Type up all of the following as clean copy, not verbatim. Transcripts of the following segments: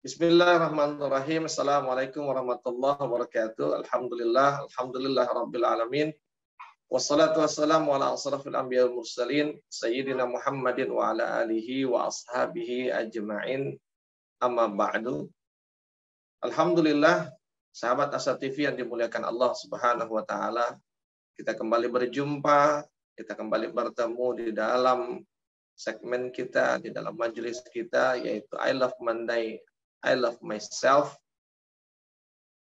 Bismillahirrahmanirrahim. Assalamualaikum warahmatullahi wabarakatuh. Alhamdulillah rabbil alamin. Wassalatu wassalamu ala asrafil anbiya wal mursalin sayyidina Muhammadin wa ala alihi wa ashabihi ajma'in. Amma ba'du. Alhamdulillah, sahabat Asa TV yang dimuliakan Allah Subhanahu wa taala, kita kembali berjumpa, kita kembali bertemu di dalam segmen kita, di dalam majelis kita, yaitu I Love Monday, I Love Myself.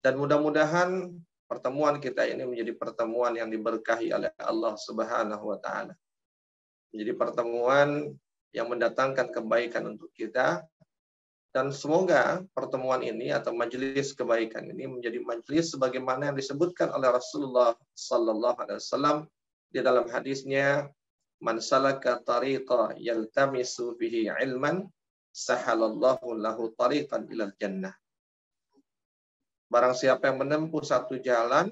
Dan mudah-mudahan pertemuan kita ini menjadi pertemuan yang diberkahi oleh Allah Subhanahu wa taala. Menjadi pertemuan yang mendatangkan kebaikan untuk kita, dan semoga pertemuan ini atau majelis kebaikan ini menjadi majelis sebagaimana yang disebutkan oleh Rasulullah sallallahu alaihi wasallam di dalam hadisnya, man salaka tariqa yaltamisu fihi ilman sahalallahu lahu tariqan ilal jannah. Barang siapa yang menempuh satu jalan,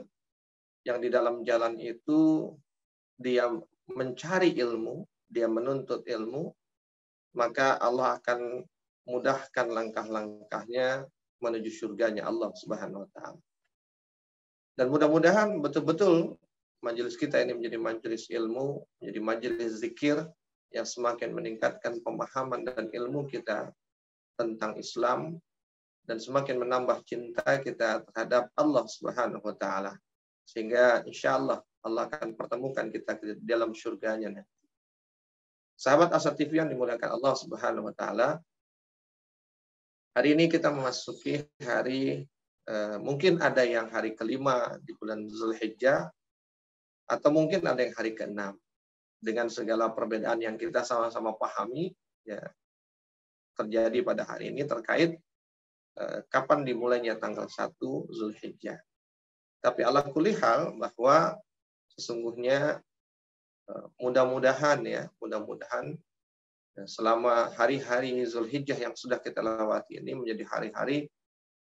yang di dalam jalan itu dia mencari ilmu, dia menuntut ilmu, maka Allah akan mudahkan langkah-langkahnya menuju surganya Allah Subhanahu wa taala. Dan mudah-mudahan betul-betul majelis kita ini menjadi majelis ilmu, menjadi majelis zikir yang semakin meningkatkan pemahaman dan ilmu kita tentang Islam, dan semakin menambah cinta kita terhadap Allah Subhanahu wa taala. Sehingga insya Allah Allah akan pertemukan kita di dalam surganya. Sahabat Asa TV yang dimuliakan Allah Subhanahu wa taala, hari ini kita memasuki hari, mungkin ada yang hari kelima di bulan Zulhijjah, atau mungkin ada yang hari ke-6. Dengan segala perbedaan yang kita sama-sama pahami, ya, terjadi pada hari ini terkait kapan dimulainya tanggal 1 Zulhijjah. Tapi ala kulli hal bahwa sesungguhnya mudah-mudahan selama hari-hari Zulhijjah yang sudah kita lewati ini menjadi hari-hari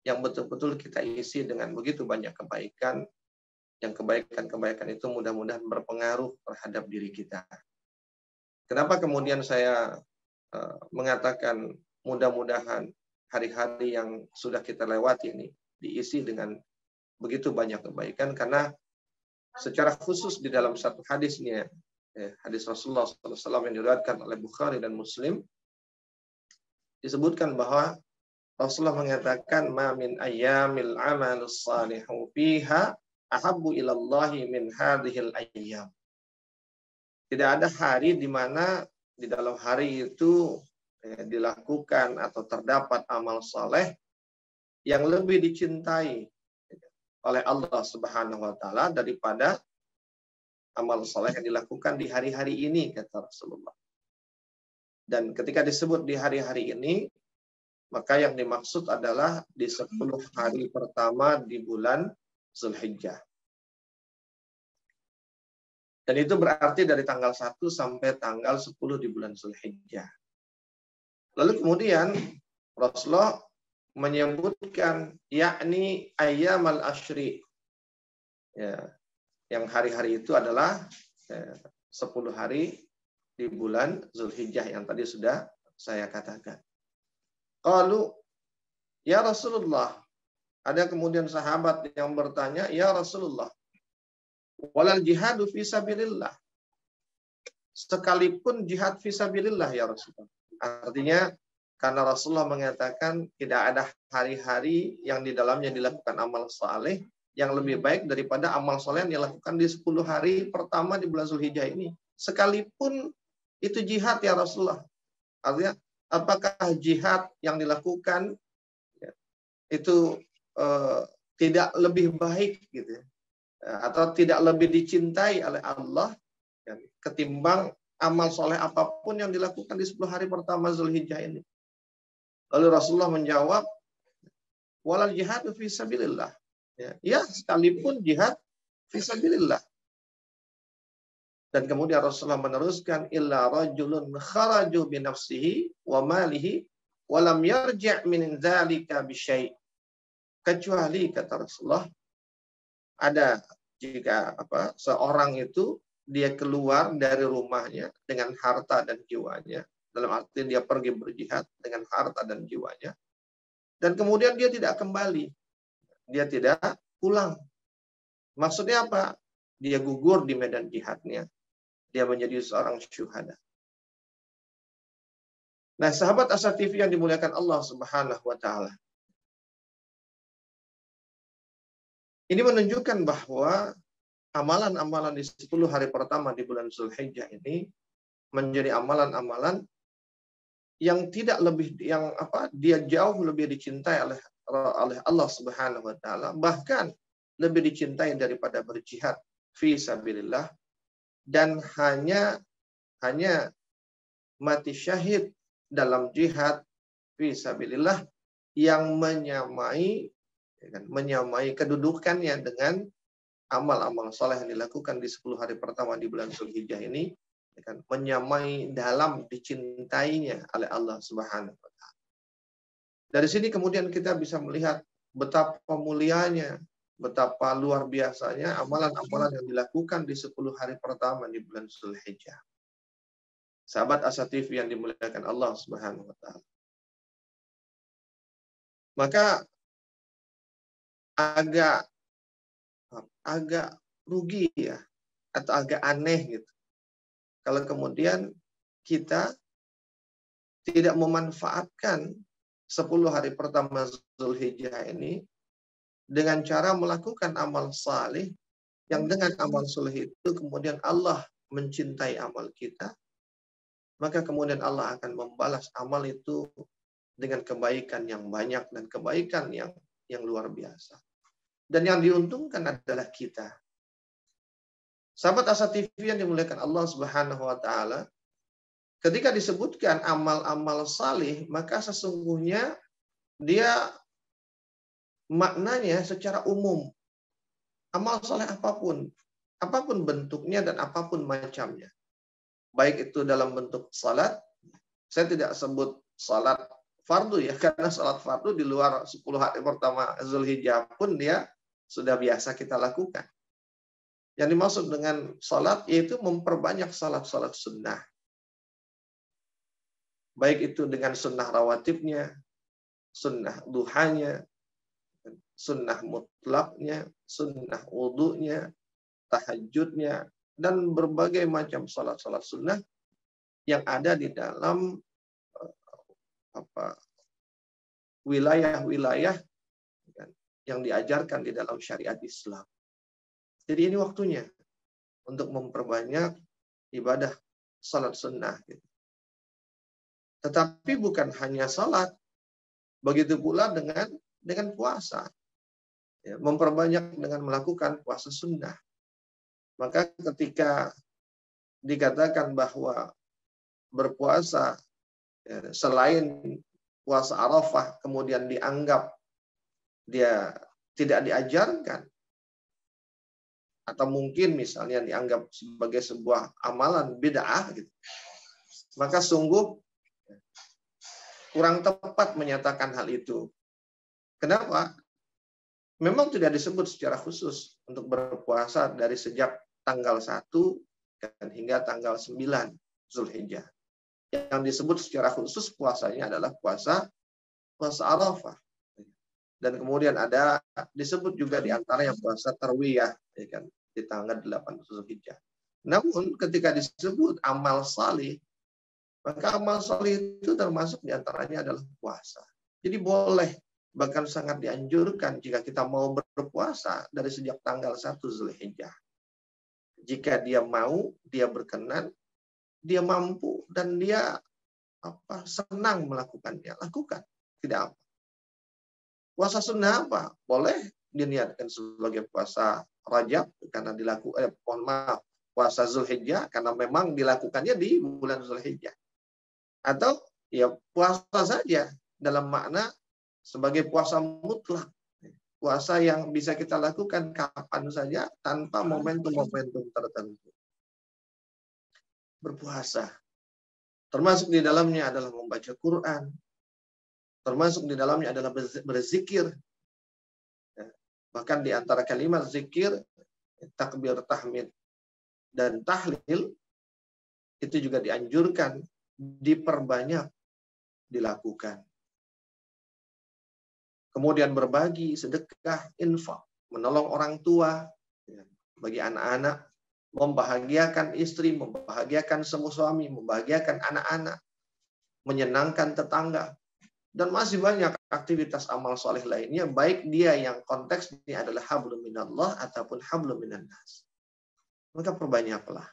yang betul-betul kita isi dengan begitu banyak kebaikan, yang kebaikan-kebaikan itu mudah-mudahan berpengaruh terhadap diri kita. Kenapa kemudian saya mengatakan mudah-mudahan hari-hari yang sudah kita lewati ini diisi dengan begitu banyak kebaikan? Karena secara khusus di dalam satu hadisnya, hadis Rasulullah SAW yang diriwayatkan oleh Bukhari dan Muslim, disebutkan bahwa Rasulullah mengatakan, ma min ayyamil amalus salihu fiha ahabbu ilallahi min hadhil ayyam. Tidak ada hari di mana di dalam hari itu dilakukan atau terdapat amal soleh yang lebih dicintai oleh Allah Subhanahu wa taala daripada amal soleh yang dilakukan di hari-hari ini, kata Rasulullah. Dan ketika disebut di hari-hari ini, maka yang dimaksud adalah di 10 hari pertama di bulan Zulhijjah. Dan itu berarti dari tanggal 1 sampai tanggal 10 di bulan Zulhijjah. Lalu kemudian Rasulullah menyebutkan yakni ayyamal ashri. Ya, yang hari-hari itu adalah 10 hari di bulan Zulhijjah yang tadi sudah saya katakan. Qalu ya Rasulullah, ada kemudian sahabat yang bertanya, ya Rasulullah, walal jihadu fi sabilillah. Sekalipun jihad fi sabilillah ya Rasulullah. Artinya karena Rasulullah mengatakan tidak ada hari-hari yang di dalamnya dilakukan amal saleh yang lebih baik daripada amal soleh yang dilakukan di 10 hari pertama di bulan Zulhijjah ini. Sekalipun itu jihad ya Rasulullah. Artinya, apakah jihad yang dilakukan itu tidak lebih baik gitu, atau tidak lebih dicintai oleh Allah ketimbang amal soleh apapun yang dilakukan di 10 hari pertama Zulhijjah ini? Lalu Rasulullah menjawab, walal jihadu fi sabilillah. Ya, sekalipun jihad fisabilillah. Dan kemudian Rasulullah meneruskan, illa rajulun kharaju bi nafsihi wa malihi wa lam yarji' min dzalika bi syai'. Kecuali kata Rasulullah, ada jika seorang itu dia keluar dari rumahnya dengan harta dan jiwanya, dalam arti dia pergi berjihad dengan harta dan jiwanya, Dan kemudian dia tidak kembali. Dia tidak pulang. Maksudnya apa? Dia gugur di medan jihadnya. Dia menjadi seorang syuhada. Nah, sahabat Asa TV yang dimuliakan Allah Subhanahu wa taala. Ini menunjukkan bahwa amalan-amalan di 10 hari pertama di bulan Zulhijjah ini menjadi amalan-amalan yang tidak lebih dia jauh lebih dicintai oleh Allah Subhanahu wa taala, bahkan lebih dicintai daripada berjihad fi sabilillah, dan hanya mati syahid dalam jihad fi sabilillah yang menyamai kedudukannya dengan amal-amal soleh yang dilakukan di 10 hari pertama di bulan Zulhijjah ini, menyamai dalam dicintainya oleh Allah Subhanahu wa taala. Dari sini kemudian kita bisa melihat betapa mulianya, betapa luar biasanya amalan-amalan yang dilakukan di 10 hari pertama di bulan Zulhijjah. Sahabat Asa TV yang dimuliakan Allah Subhanahu wa taala. Maka agak rugi ya, atau agak aneh gitu, kalau kemudian kita tidak memanfaatkan 10 hari pertama Zulhijjah ini dengan cara melakukan amal saleh, yang dengan amal saleh itu kemudian Allah mencintai amal kita, maka kemudian Allah akan membalas amal itu dengan kebaikan yang banyak dan kebaikan yang luar biasa. Dan yang diuntungkan adalah kita. Sahabat Asa TV yang dimuliakan Allah Subhanahu wa taala, ketika disebutkan amal-amal salih, maka sesungguhnya dia maknanya secara umum. Amal saleh apapun bentuknya dan apapun macamnya. Baik itu dalam bentuk salat, saya tidak sebut salat fardu ya, karena salat fardu di luar 10 hari pertama Zulhijjah pun dia sudah biasa kita lakukan. Yang dimaksud dengan salat yaitu memperbanyak salat-salat sunnah. Baik itu dengan sunnah rawatibnya, sunnah duhanya, sunnah mutlaknya, sunnah wudunya, tahajudnya, dan berbagai macam salat-salat sunnah yang ada di dalam wilayah-wilayah yang diajarkan di dalam syariat Islam. Jadi ini waktunya untuk memperbanyak ibadah salat sunnah. Tetapi bukan hanya salat, begitu pula dengan puasa. Ya, memperbanyak dengan melakukan puasa sunnah. Maka ketika dikatakan bahwa berpuasa ya, selain puasa Arafah kemudian dianggap dia tidak diajarkan, atau mungkin misalnya dianggap sebagai sebuah amalan bid'ah gitu, maka sungguh kurang tepat menyatakan hal itu. Kenapa? Memang tidak disebut secara khusus untuk berpuasa dari sejak tanggal 1 dan hingga tanggal 9 Zulhijjah. Yang disebut secara khusus puasanya adalah puasa Arafah. Dan kemudian ada disebut juga di antaranya puasa Tarwiyah, ya kan, di tanggal 8 Zulhijjah. Namun ketika disebut amal salih, maka amal salih itu termasuk di antaranya adalah puasa. Jadi boleh, bahkan sangat dianjurkan jika kita mau berpuasa dari sejak tanggal 1 Zulhijjah. Jika dia mau, dia berkenan, dia mampu, dan dia senang melakukannya, lakukan. Tidak apa. Puasa sunnah apa? Boleh diniatkan sebagai puasa Rajab karena puasa Zulhijjah karena memang dilakukannya di bulan Zulhijjah. Atau ya puasa saja dalam makna sebagai puasa mutlak. Puasa yang bisa kita lakukan kapan saja tanpa momentum-momentum tertentu. Berpuasa. Termasuk di dalamnya adalah membaca Quran. Termasuk di dalamnya adalah berzikir. Bahkan di antara kalimat zikir, takbir, tahmid, dan tahlil, itu juga dianjurkan, diperbanyak dilakukan. kemudian berbagi, sedekah, infak, menolong orang tua, bagi anak-anak, membahagiakan istri, membahagiakan semua suami, membahagiakan anak-anak, menyenangkan tetangga, dan masih banyak aktivitas amal soleh lainnya, baik dia yang konteksnya adalah hablum minallah ataupun hablum minan nas. Maka perbanyaklah.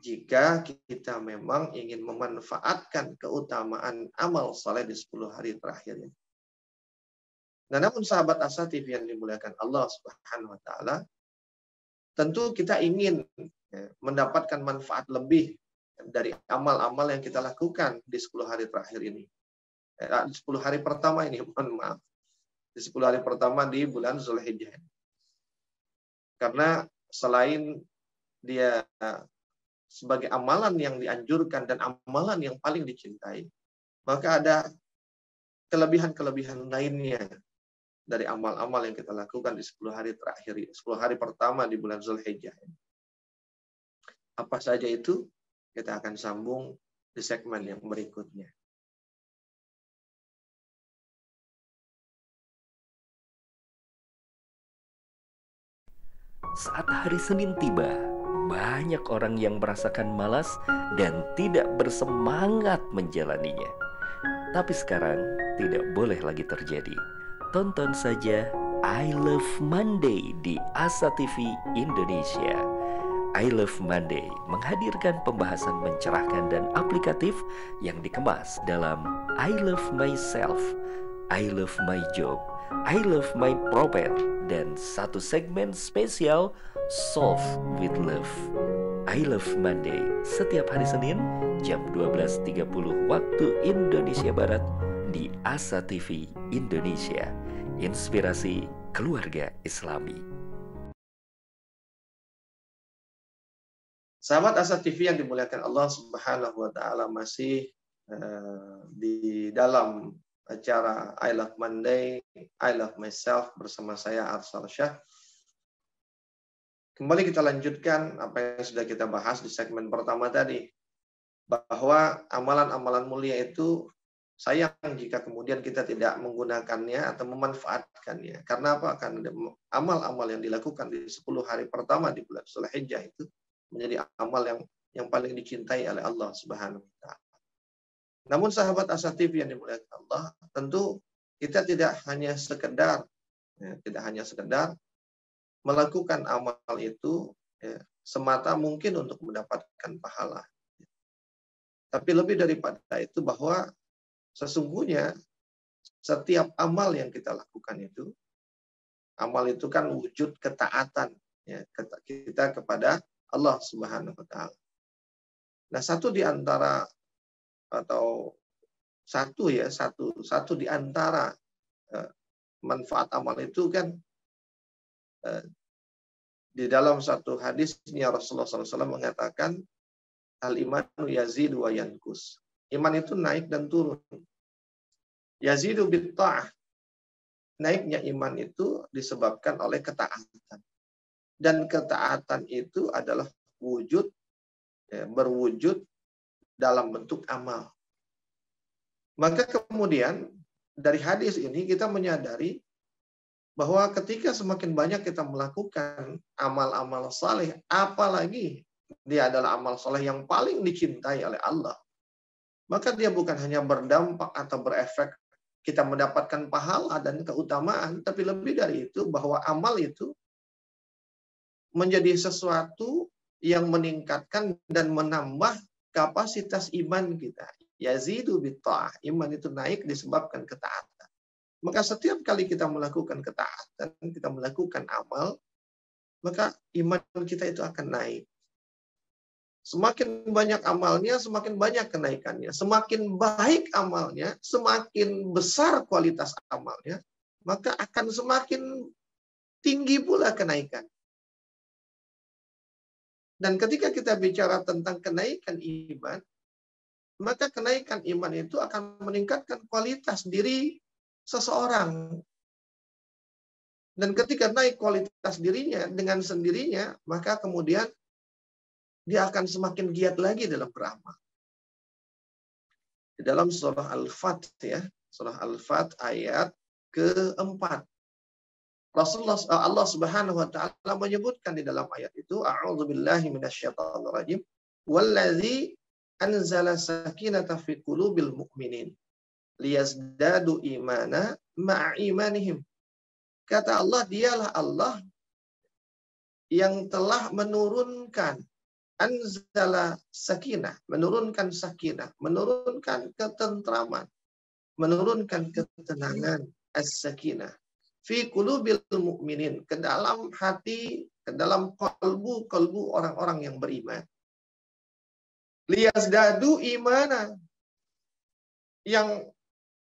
Jika kita memang ingin memanfaatkan keutamaan amal soleh di 10 hari terakhir ini. Nah, namun sahabat As-Satif yang dimuliakan Allah Subhanahu wa taala, tentu kita ingin mendapatkan manfaat lebih dari amal-amal yang kita lakukan di 10 hari terakhir ini. 10 hari pertama ini, mohon maaf. Di 10 hari pertama di bulan Zulhijjah. Karena selain dia sebagai amalan yang dianjurkan dan amalan yang paling dicintai, maka ada kelebihan-kelebihan lainnya dari amal-amal yang kita lakukan di 10 hari terakhir, 10 hari pertama di bulan Zulhijjah. Apa saja itu? Kita akan sambung di segmen yang berikutnya. Saat hari Senin tiba, banyak orang yang merasakan malas dan tidak bersemangat menjalaninya. Tapi sekarang tidak boleh lagi terjadi. Tonton saja I Love Monday di Asa TV Indonesia. I Love Monday menghadirkan pembahasan mencerahkan dan aplikatif yang dikemas dalam I Love Myself, I Love My Job, I Love My Prophet, dan satu segmen spesial Solve with Love. I Love Monday setiap hari Senin jam 12.30 waktu Indonesia Barat di Asa TV Indonesia. Inspirasi keluarga Islami. Sahabat Asa TV yang dimuliakan Allah Subhanahu wa taala, masih di dalam acara I Love Monday, I Love Myself bersama saya Arsal Syah. Kembali kita lanjutkan apa yang sudah kita bahas di segmen pertama tadi, bahwa amalan-amalan mulia itu sayang jika kemudian kita tidak menggunakannya atau memanfaatkannya. Karena apa? Karena amal-amal yang dilakukan di 10 hari pertama di bulan Zulhijjah itu menjadi amal yang paling dicintai oleh Allah Subhanahu wa taala. Namun sahabat Asa TV yang dimuliakan Allah, tentu kita tidak hanya sekedar melakukan amal itu semata mungkin untuk mendapatkan pahala. Tapi lebih daripada itu, bahwa sesungguhnya setiap amal yang kita lakukan itu, amal itu kan wujud ketaatan kita kepada Allah Subhanahu wa taala. Nah, satu di antara manfaat amal itu kan di dalam satu hadisnya Rasulullah SAW mengatakan al-imanu yazidu wa yankus. Iman itu naik dan turun. Yazidu bitta'ah. Naiknya iman itu disebabkan oleh ketaatan. Dan ketaatan itu adalah berwujud dalam bentuk amal. Maka kemudian dari hadis ini kita menyadari bahwa ketika semakin banyak kita melakukan amal-amal saleh, apalagi dia adalah amal saleh yang paling dicintai oleh Allah, maka dia bukan hanya berdampak atau berefek kita mendapatkan pahala dan keutamaan, tapi lebih dari itu bahwa amal itu menjadi sesuatu yang meningkatkan dan menambah kapasitas iman kita. Yazidu bitta'ah. Iman itu naik disebabkan ketaatan. Maka setiap kali kita melakukan ketaatan, kita melakukan amal, maka iman kita itu akan naik. Semakin banyak amalnya, semakin banyak kenaikannya. Semakin baik amalnya, semakin besar kualitas amalnya, maka akan semakin tinggi pula kenaikan. Dan ketika kita bicara tentang kenaikan iman, maka kenaikan iman itu akan meningkatkan kualitas diri seseorang. Dan ketika naik kualitas dirinya dengan sendirinya, maka kemudian dia akan semakin giat lagi dalam beramal. Di dalam surah Al-Fat surah Al-Fat ayat keempat. Allah Subhanahu wa taala menyebutkan di dalam ayat itu, a'udzubillahi minasyaitonir rajim, wallazi anzala sakinata fi qulubil mu'minin liyazdadu imana ma'a imanihim. Kata Allah, dialah Allah yang telah menurunkan anzala sakinah, menurunkan sakinah, menurunkan ketentraman, menurunkan ketenangan, as-sakinah fi qulubil mu'minin, ke dalam hati, ke dalam kalbu orang-orang yang beriman. Liyazdadu imana, yang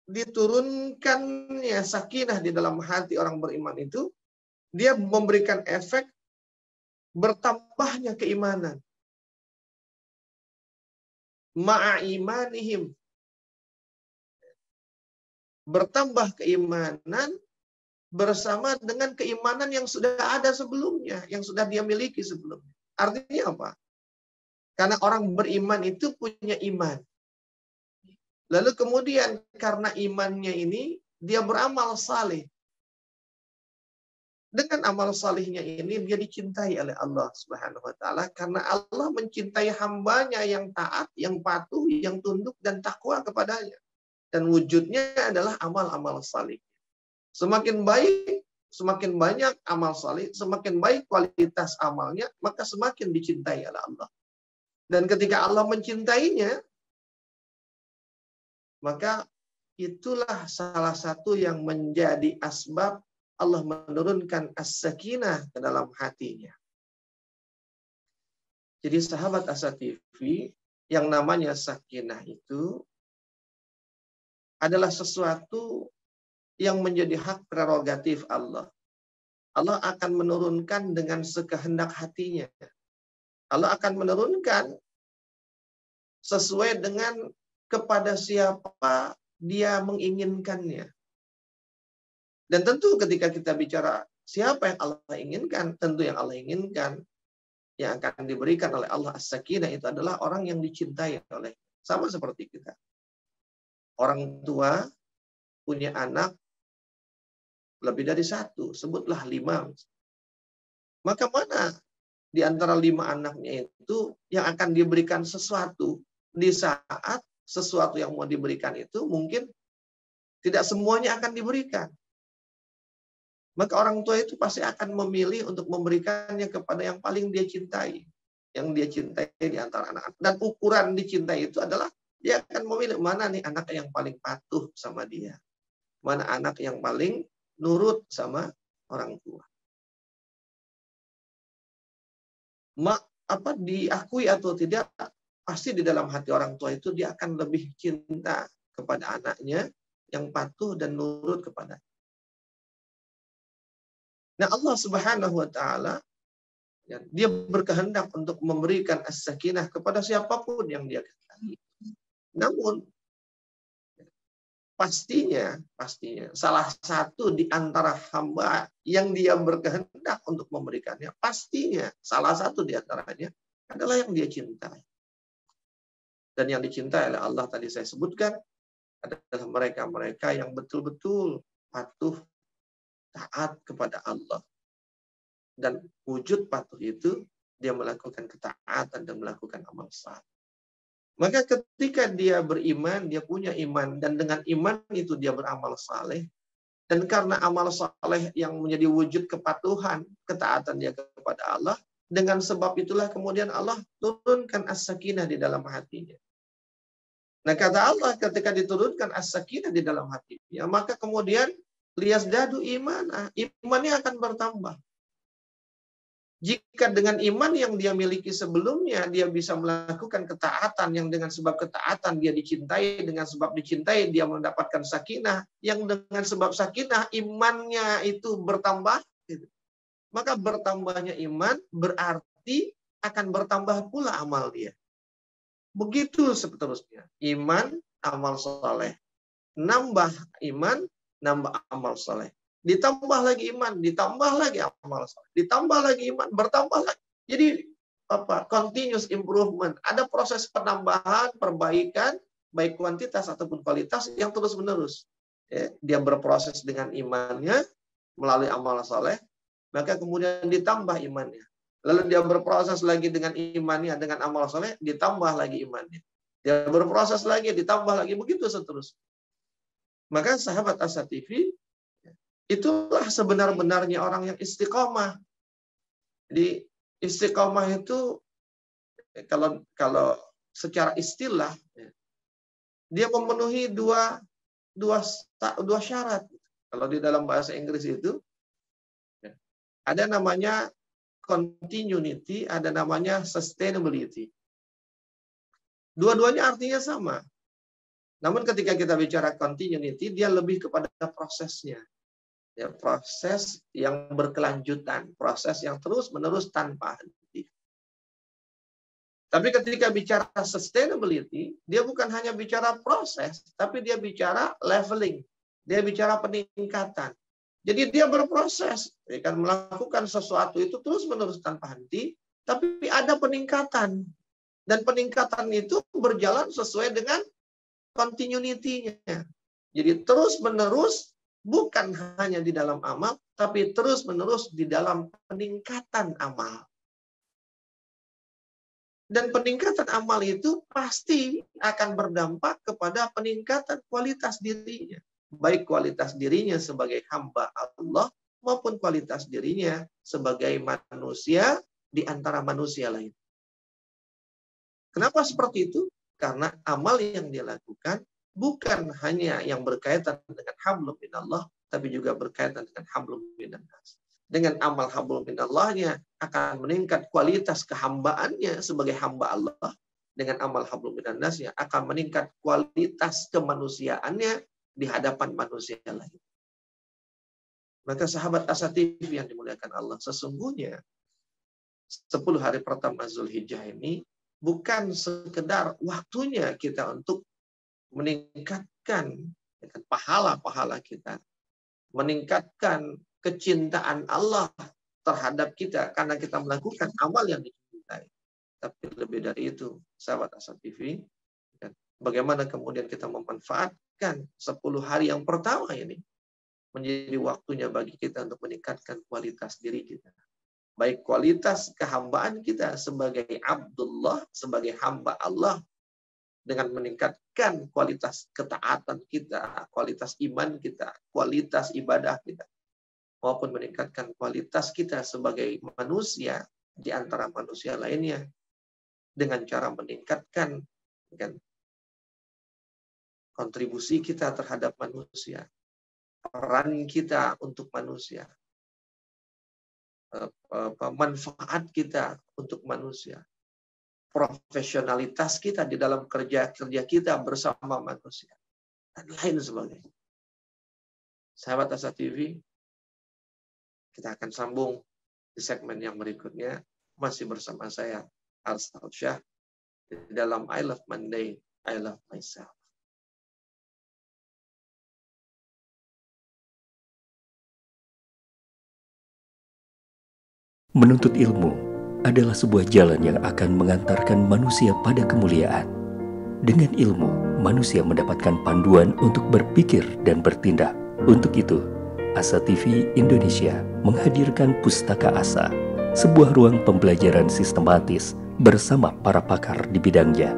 diturunkannya sakinah di dalam hati orang beriman itu, dia memberikan efek bertambahnya keimanan. Ma'a imanihim, bertambah keimanan bersama dengan keimanan yang sudah ada sebelumnya, yang sudah dia miliki sebelumnya. Artinya apa? Karena orang beriman itu punya iman. Lalu kemudian karena imannya ini, dia beramal saleh. Dengan amal salihnya ini, dia dicintai oleh Allah Subhanahu wa taala, karena Allah mencintai hambanya yang taat, yang patuh, yang tunduk dan takwa kepadanya. Dan wujudnya adalah amal-amal salih. Semakin baik, semakin banyak amal salih, semakin baik kualitas amalnya, maka semakin dicintai oleh Allah. Dan ketika Allah mencintainya, maka itulah salah satu yang menjadi asbab Allah menurunkan as-sakinah ke dalam hatinya. Jadi sahabat Asa TV, yang namanya sakinah itu adalah sesuatu yang menjadi hak prerogatif Allah. Allah akan menurunkan dengan sekehendak hatinya. Allah akan menurunkan sesuai dengan kepada siapa dia menginginkannya. Dan tentu ketika kita bicara siapa yang Allah inginkan, tentu yang Allah inginkan yang akan diberikan oleh Allah as-sakinah itu adalah orang yang dicintai oleh. Sama seperti kita. Orang tua punya anak lebih dari satu, sebutlah 5. Maka mana di antara 5 anaknya itu yang akan diberikan sesuatu di saat sesuatu yang mau diberikan itu mungkin tidak semuanya akan diberikan. Maka orang tua itu pasti akan memilih untuk memberikannya kepada yang paling dia cintai. Yang dia cintai di antara anak-anak. Dan ukuran dicintai itu adalah dia akan memilih mana nih anak yang paling patuh sama dia. Mana anak yang paling nurut sama orang tua. Diakui atau tidak, pasti di dalam hati orang tua itu dia akan lebih cinta kepada anaknya yang patuh dan nurut kepada. Nah, Allah Subhanahu wa taala dia berkehendak untuk memberikan as-sakinah kepada siapapun yang dia kehendaki. Namun pastinya salah satu di antara hamba yang dia berkehendak untuk memberikannya, pastinya salah satu di antaranya adalah yang dia cintai. Dan yang dicintai oleh Allah tadi saya sebutkan adalah mereka-mereka yang betul-betul patuh, taat kepada Allah. Dan wujud patuh itu dia melakukan ketaatan dan melakukan amal saleh. Maka ketika dia beriman, dia punya iman, dan dengan iman itu dia beramal saleh. Dan karena amal saleh yang menjadi wujud kepatuhan, ketaatan dia kepada Allah, dengan sebab itulah kemudian Allah turunkan as-sakinah di dalam hatinya. Nah, kata Allah ketika diturunkan as-sakinah di dalam hatinya, maka kemudian liyazdadu imanah, imannya akan bertambah. Jika dengan iman yang dia miliki sebelumnya, dia bisa melakukan ketaatan yang dengan sebab ketaatan dia dicintai, dengan sebab dicintai dia mendapatkan sakinah, yang dengan sebab sakinah imannya itu bertambah. Maka bertambahnya iman berarti akan bertambah pula amal dia. Begitu seterusnya. Iman, amal soleh. Nambah iman, nambah amal soleh. Ditambah lagi iman, ditambah lagi amal soleh, ditambah lagi iman, bertambah lagi. Jadi continuous improvement. Ada proses penambahan, perbaikan, baik kuantitas ataupun kualitas yang terus-menerus. dia berproses dengan imannya melalui amal soleh, maka kemudian ditambah imannya. Lalu dia berproses lagi dengan imannya, dengan amal soleh, ditambah lagi imannya. Dia berproses lagi, ditambah lagi, begitu seterusnya. Maka sahabat Asa TV, itulah sebenar-benarnya orang yang istiqomah. Jadi istiqomah itu kalau secara istilah, dia memenuhi dua syarat. Kalau di dalam bahasa Inggris itu ada namanya continuity, ada namanya sustainability. Dua-duanya artinya sama. Namun ketika kita bicara continuity, dia lebih kepada prosesnya. Ya, proses yang berkelanjutan, proses yang terus-menerus tanpa henti. Tapi ketika bicara sustainability, dia bukan hanya bicara proses, tapi dia bicara leveling. Dia bicara peningkatan. Jadi dia berproses, kan melakukan sesuatu itu terus-menerus tanpa henti, tapi ada peningkatan. Dan peningkatan itu berjalan sesuai dengan continuity-nya. Jadi terus-menerus bukan hanya di dalam amal, tapi terus-menerus di dalam peningkatan amal. Dan peningkatan amal itu pasti akan berdampak kepada peningkatan kualitas dirinya. Baik kualitas dirinya sebagai hamba Allah maupun kualitas dirinya sebagai manusia di antara manusia lain. Kenapa seperti itu? Karena amal yang dia lakukan bukan hanya yang berkaitan dengan hablum minallah, tapi juga berkaitan dengan hablum minannas. Dengan amal hablum minallahnya akan meningkat kualitas kehambaannya sebagai hamba Allah. Dengan amal hablum minannasnya akan meningkat kualitas kemanusiaannya di hadapan manusia lain. Maka sahabat Asa TV yang dimuliakan Allah, sesungguhnya 10 hari pertama Zulhijjah ini bukan sekedar waktunya kita untuk meningkatkan pahala-pahala kita, meningkatkan kecintaan Allah terhadap kita karena kita melakukan amal yang dicintai. Tapi lebih dari itu, sahabat Asa TV, bagaimana kemudian kita memanfaatkan 10 hari yang pertama ini menjadi waktunya bagi kita untuk meningkatkan kualitas diri kita. Baik kualitas kehambaan kita sebagai Abdullah, sebagai hamba Allah, dengan meningkatkan kualitas ketaatan kita, kualitas iman kita, kualitas ibadah kita, maupun meningkatkan kualitas kita sebagai manusia di antara manusia lainnya dengan cara meningkatkan kontribusi kita terhadap manusia, peran kita untuk manusia, manfaat kita untuk manusia, profesionalitas kita di dalam kerja kita bersama manusia, dan lain sebagainya. Sahabat Asa TV, kita akan sambung di segmen yang berikutnya, masih bersama saya, Al-Ustaz Syah, di dalam I Love Monday, I Love Myself. Menuntut ilmu adalah sebuah jalan yang akan mengantarkan manusia pada kemuliaan. Dengan ilmu, manusia mendapatkan panduan untuk berpikir dan bertindak. Untuk itu, Asa TV Indonesia menghadirkan Pustaka Asa, sebuah ruang pembelajaran sistematis bersama para pakar di bidangnya.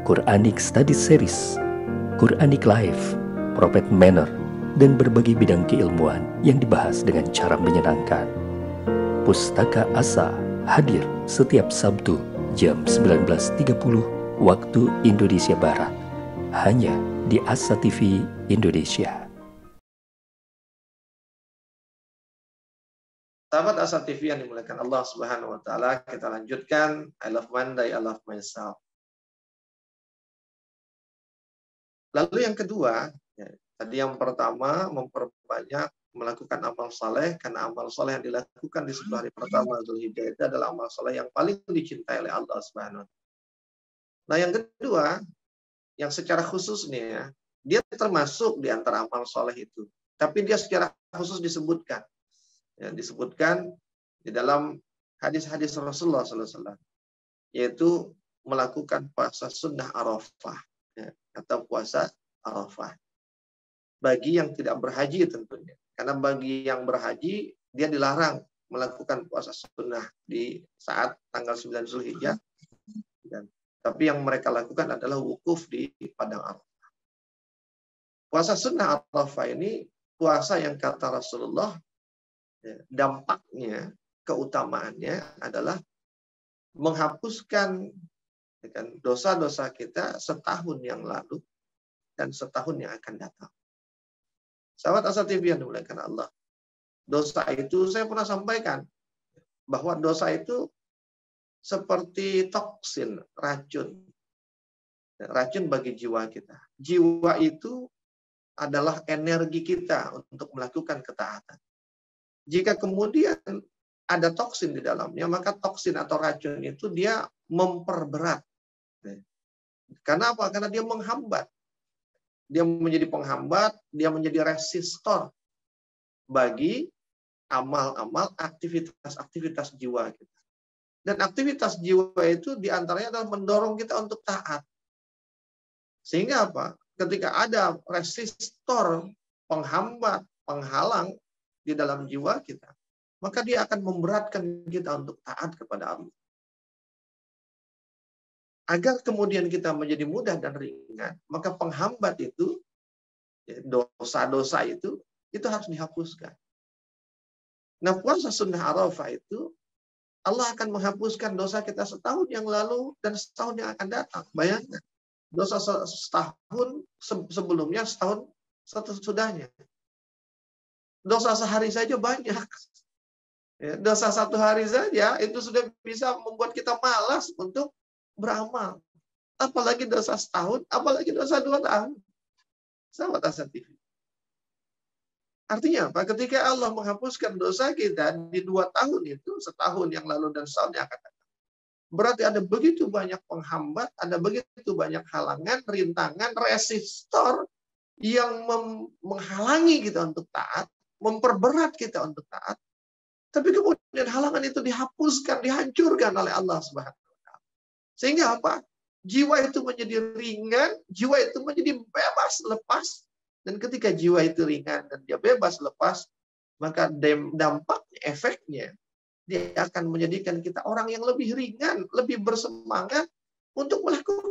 Quranic Study Series, Quranic Life, Prophet Manner, dan berbagai bidang keilmuan yang dibahas dengan cara menyenangkan. Pustaka Asa hadir setiap Sabtu jam 19.30 waktu Indonesia Barat, hanya di Asa TV Indonesia. Sahabat Asa TV yang dimuliakan Allah Subhanahu wa taala, kita lanjutkan I Love Monday, I Love Myself. Lalu yang kedua, tadi yang pertama memperbanyak melakukan amal saleh, karena amal saleh yang dilakukan di 10 hari pertama Zulhijjah itu adalah amal saleh yang paling dicintai oleh Allah Subhanahu wa taala. Nah, yang kedua, yang secara khusus nih ya, dia termasuk di antara amal saleh itu, tapi dia secara khusus disebutkan. Ya, disebutkan di dalam hadis-hadis Rasulullah SAW, yaitu melakukan puasa sunnah Arafah, ya, atau puasa Arafah. bagi yang tidak berhaji tentunya. Karena bagi yang berhaji, dia dilarang melakukan puasa sunnah di saat tanggal 9 Zulhijjah. Tapi yang mereka lakukan adalah wukuf di Padang Arafah. Puasa sunnah Arafah ini puasa yang kata Rasulullah, dampaknya, keutamaannya adalah menghapuskan dosa-dosa kita setahun yang lalu dan setahun yang akan datang. Sahabat Asa TV yang dimuliakan Allah. Dosa itu, saya pernah sampaikan, bahwa dosa itu seperti toksin, racun. Racun bagi jiwa kita. Jiwa itu adalah energi kita untuk melakukan ketaatan. Jika kemudian ada toksin di dalamnya, maka toksin atau racun itu dia memperberat. Karena apa? Karena dia menghambat. Dia menjadi penghambat, dia menjadi resistor bagi amal-amal, aktivitas-aktivitas jiwa kita. Dan aktivitas jiwa itu diantaranya adalah mendorong kita untuk taat. Sehingga apa? Ketika ada resistor, penghambat, penghalang di dalam jiwa kita, maka dia akan memberatkan kita untuk taat kepada Allah. Agar kemudian kita menjadi mudah dan ringan, maka penghambat itu, dosa-dosa itu harus dihapuskan. Nah, puasa sunnah Arafah itu, Allah akan menghapuskan dosa kita setahun yang lalu dan setahun yang akan datang. Bayangkan, dosa setahun sebelumnya, setahun sesudahnya. Dosa sehari saja banyak. Dosa satu hari saja itu sudah bisa membuat kita malas untuk beramal. Apalagi dosa setahun, apalagi dosa 2 tahun. Sahabat Asa TV. Artinya apa? Ketika Allah menghapuskan dosa kita di 2 tahun itu, setahun yang lalu dan setahun yang akan datang, berarti ada begitu banyak penghambat, ada begitu banyak halangan, rintangan, resistor yang menghalangi kita untuk taat, memperberat kita untuk taat. Tapi kemudian halangan itu dihapuskan, dihancurkan oleh Allah Subhanahu wa taala. Sehingga apa? Jiwa itu menjadi ringan, jiwa itu menjadi bebas lepas. Dan ketika jiwa itu ringan dan dia bebas lepas, maka dampaknya, efeknya, dia akan menjadikan kita orang yang lebih ringan, lebih bersemangat untuk melakukan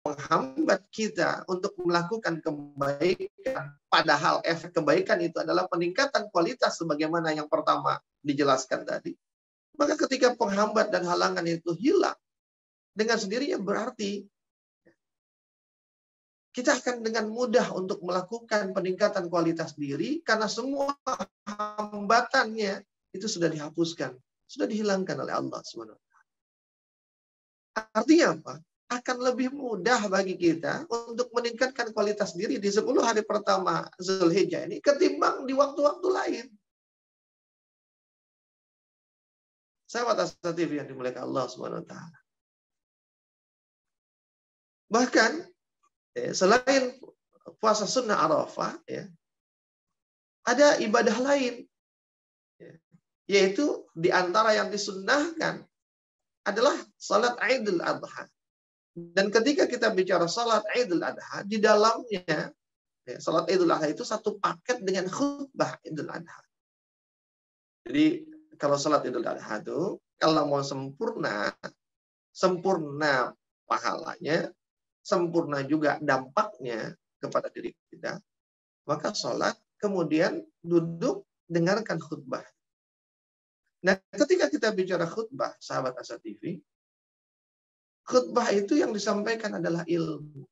menghambat kita untuk melakukan kebaikan. Padahal efek kebaikan itu adalah peningkatan kualitas sebagaimana yang pertama dijelaskan tadi. Maka ketika penghambat dan halangan itu hilang, dengan sendirinya berarti kita akan dengan mudah untuk melakukan peningkatan kualitas diri karena semua hambatannya itu sudah dihapuskan, sudah dihilangkan oleh Allah SWT. Artinya apa? Akan lebih mudah bagi kita untuk meningkatkan kualitas diri di 10 hari pertama Zulhijjah ini ketimbang di waktu-waktu lain. Sahabat Asa TV yang dimuliakan Allah SWT. Bahkan selain puasa sunnah Arafah, ada ibadah lain, yaitu di antara yang disunnahkan adalah salat Idul Adha. Dan ketika kita bicara salat Idul Adha, di dalamnya salat Idul Adha itu satu paket dengan khutbah Idul Adha. Jadi kalau salat Idul Adha itu kalau mau sempurna pahalanya, sempurna juga dampaknya kepada diri kita, maka salat kemudian duduk dengarkan khutbah. Nah, ketika kita bicara khutbah, sahabat Asa TV, khutbah itu yang disampaikan adalah ilmu.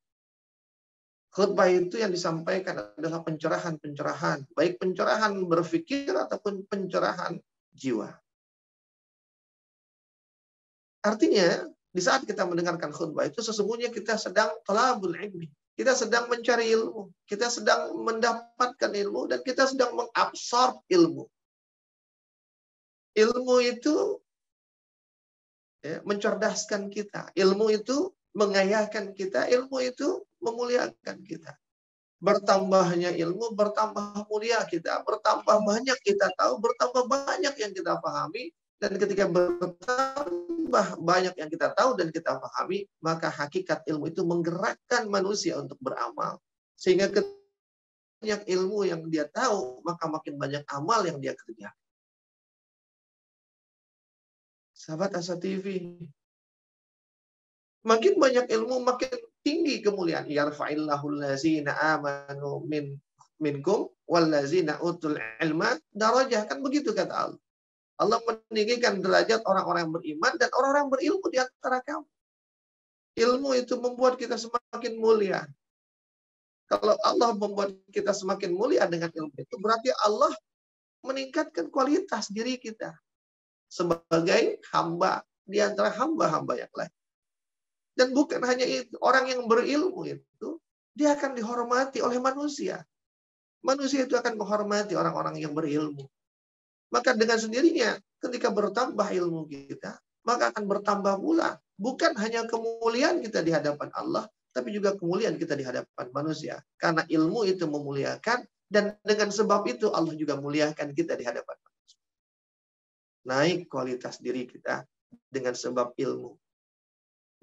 Khutbah itu yang disampaikan adalah pencerahan-pencerahan, baik pencerahan berpikir ataupun pencerahan jiwa. Artinya, di saat kita mendengarkan khutbah itu sesungguhnya kita sedang talabul ilmi. Kita sedang mencari ilmu, kita sedang mendapatkan ilmu dan kita sedang mengabsorb ilmu. Ilmu itu mencerdaskan kita. Ilmu itu mengayahkan kita. Ilmu itu memuliakan kita. Bertambahnya ilmu, bertambah mulia kita, bertambah banyak kita tahu, bertambah banyak yang kita pahami, dan ketika bertambah banyak yang kita tahu dan kita pahami, maka hakikat ilmu itu menggerakkan manusia untuk beramal. Sehingga banyak ilmu yang dia tahu, maka makin banyak amal yang dia kerjakan. Sahabat Asa TV, makin banyak ilmu, makin tinggi kemuliaan. Yarfa'illahu allazina amanu minkum wallazina utul ilma darajah. Kan begitu kata Allah. Allah meninggikan derajat orang-orang yang beriman dan orang-orang yang berilmu di antara kamu. Ilmu itu membuat kita semakin mulia. Kalau Allah membuat kita semakin mulia dengan ilmu itu, berarti Allah meningkatkan kualitas diri kita sebagai hamba di antara hamba-hamba yang lain. Dan bukan hanya itu, orang yang berilmu itu, dia akan dihormati oleh manusia. Manusia itu akan menghormati orang-orang yang berilmu. Maka dengan sendirinya, ketika bertambah ilmu kita, maka akan bertambah pula. Bukan hanya kemuliaan kita di hadapan Allah, tapi juga kemuliaan kita di hadapan manusia. Karena ilmu itu memuliakan, dan dengan sebab itu Allah juga muliakan kita di hadapan manusia. Naik kualitas diri kita dengan sebab ilmu.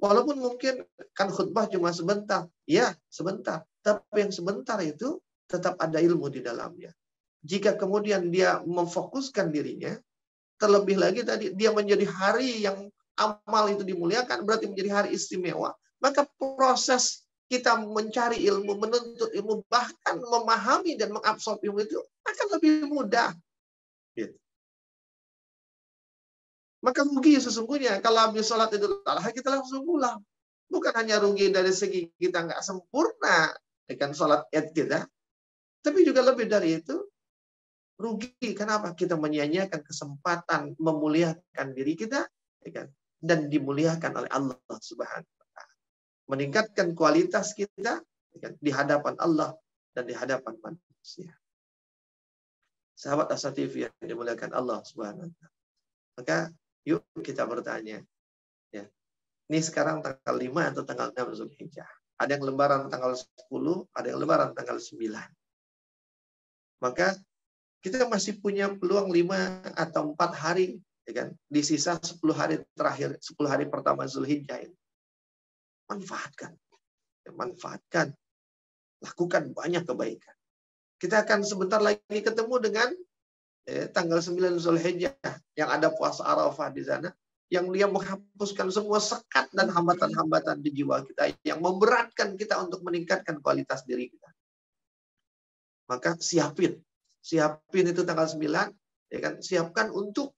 Walaupun mungkin kan khutbah cuma sebentar. Ya, sebentar. Tapi yang sebentar itu tetap ada ilmu di dalamnya. Jika kemudian dia memfokuskan dirinya, terlebih lagi tadi dia menjadi hari yang amal itu dimuliakan, berarti menjadi hari istimewa. Maka proses kita mencari ilmu, menuntut ilmu, bahkan memahami dan mengabsorb ilmu itu akan lebih mudah. Gitu. Maka rugi sesungguhnya kalau habis sholat Idul Adha kita langsung pulang. Bukan hanya rugi dari segi kita nggak sempurna dengan sholat Id kita, tapi juga lebih dari itu rugi. Kenapa? Kita menyia-nyiakan kesempatan memuliakan diri kita, dan dimuliakan oleh Allah Subhanahu wa Ta'ala. Meningkatkan kualitas kita di hadapan Allah dan di hadapan manusia. Sahabat Asa TV yang dimuliakan Allah Subhanahu wa Ta'ala. Maka yuk kita bertanya. Ya. Ini sekarang tanggal 5 atau tanggal 6 Zulhijjah. Ada yang lebaran tanggal 10, ada yang lebaran tanggal 9. Maka kita masih punya peluang 5 atau 4 hari, ya kan? Di sisa 10 hari terakhir, 10 hari pertama Zulhijjah ini. Manfaatkan. Ya, manfaatkan. Lakukan banyak kebaikan. Kita akan sebentar lagi ketemu dengan tanggal 9 Zulhijjah yang ada puasa Arafah di sana, yang dia menghapuskan semua sekat dan hambatan-hambatan di jiwa kita yang memberatkan kita untuk meningkatkan kualitas diri kita. Maka siapin itu tanggal 9, ya kan? Siapkan untuk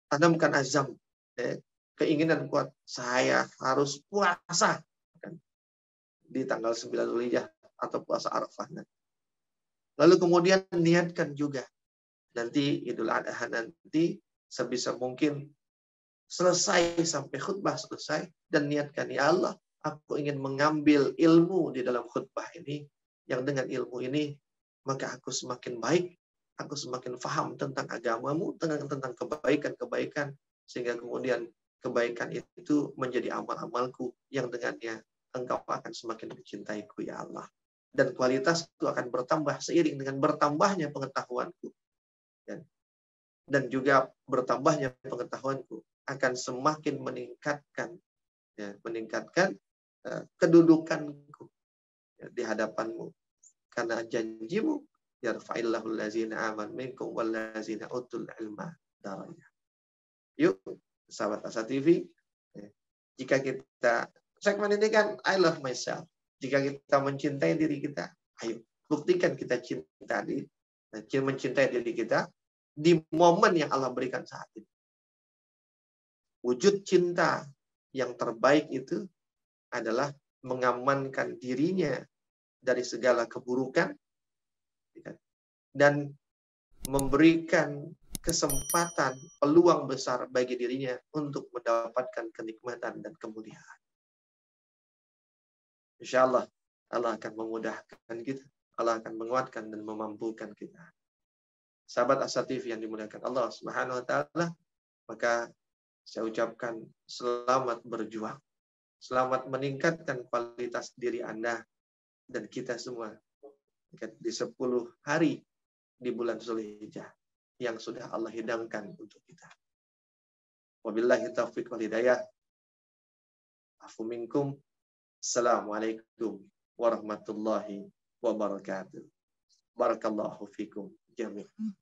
tanamkan azam, keinginan kuat, saya harus puasa kan? Di tanggal 9 Zulhijjah atau puasa Arafah nanti. Lalu kemudian niatkan juga nanti Idul Adha nanti sebisa mungkin selesai sampai khutbah selesai, dan niatkan, ya Allah, aku ingin mengambil ilmu di dalam khutbah ini, yang dengan ilmu ini maka aku semakin baik, aku semakin paham tentang agamamu, tentang kebaikan-kebaikan, sehingga kemudian kebaikan itu menjadi amal-amalku yang dengannya engkau akan semakin mencintaiku, ya Allah. Dan kualitas itu akan bertambah seiring dengan bertambahnya pengetahuanku. Dan juga bertambahnya pengetahuanku akan semakin meningkatkan kedudukanku di hadapanmu. Karena janjimu, yarfa'illahu allazina amanu minkum wallazina utul ilma darajah. Yuk, sahabat Asa TV, jika kita, segmen ini kan I love myself. Jika kita mencintai diri kita, ayo buktikan kita mencintai diri kita di momen yang Allah berikan saat ini. Wujud cinta yang terbaik itu adalah mengamankan dirinya dari segala keburukan dan memberikan kesempatan, peluang besar bagi dirinya untuk mendapatkan kenikmatan dan kemuliaan. Insya Allah, Allah akan memudahkan kita. Allah akan menguatkan dan memampukan kita. Sahabat Asa TV yang dimuliakan Allah Subhanahu wa Ta'ala, maka saya ucapkan selamat berjuang. Selamat meningkatkan kualitas diri Anda dan kita semua di 10 hari di bulan Zulhijjah yang sudah Allah hidangkan untuk kita. Wabillahi taufiq wal hidayah. Afu minkum. Assalamualaikum warahmatullahi wabarakatuh. Barakallahu fikum jami'an.